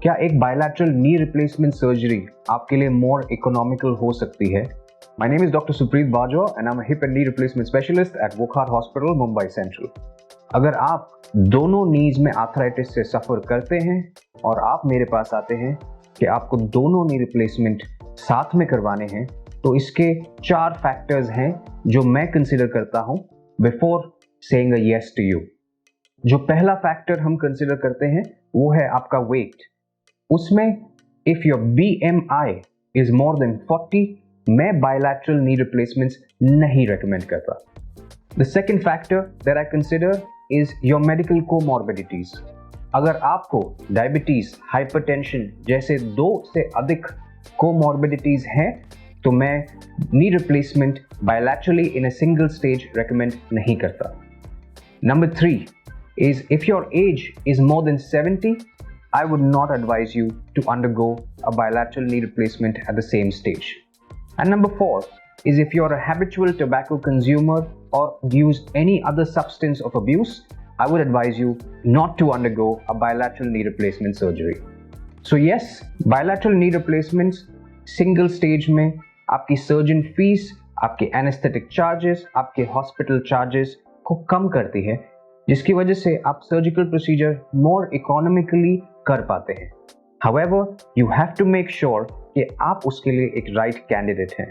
क्या एक bilateral knee replacement surgery आपके लिए मोर इकोनॉमिकल हो सकती है? My name is Dr. Supreet Bajwa and I'm a hip and knee replacement specialist at Wockhardt Hospitals, Mumbai Central. अगर आप दोनों नीज में आर्थराइटिस से सफ़र करते हैं और आप मेरे पास आते हैं कि आपको दोनों नी रिप्लेसमेंट साथ में करवाने हैं, तो इसके 4 फैक्टर्स हैं जो मैं कंसिडर करता हूं before saying a yes to you. जो पहला फैक्टर हम कंसिडर करते हैं वो है आपका वेट। उसमें if your BMI is more than 40, मैं बायलैटरल नी रिप्लेसमेंट्स नहीं रेकमेंड करता। The second factor that I consider is your medical comorbidities. अगर आपको डायबिटीज, हाइपरटेंशन जैसे 2 से अधिक कोमॉर्बिडिटीज हैं तो मैं knee replacement bilaterally in a single stage recommend नहीं करता। Number 3 is if your age is more than 70, I would not advise you to undergo a bilateral knee replacement at the same stage. And number 4 is if you're a habitual tobacco consumer or use any other substance of abuse, I would advise you not to undergo a bilateral knee replacement surgery. So yes, bilateral knee replacements single stage में आपकी surgeon fees, आपके anesthetic charges, आपके hospital charges को कम करती है, जिसकी वजह से आप सर्जिकल प्रोसीजर मोर इकोनॉमिकली कर पाते हैं। However, you have to make sure कि आप उसके लिए एक राइट कैंडिडेट हैं।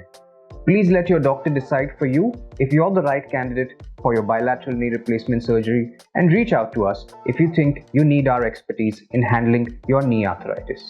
Please let your doctor decide for you if you're the right candidate for your bilateral knee replacement surgery and reach out to us if you think you need our expertise in handling your knee arthritis.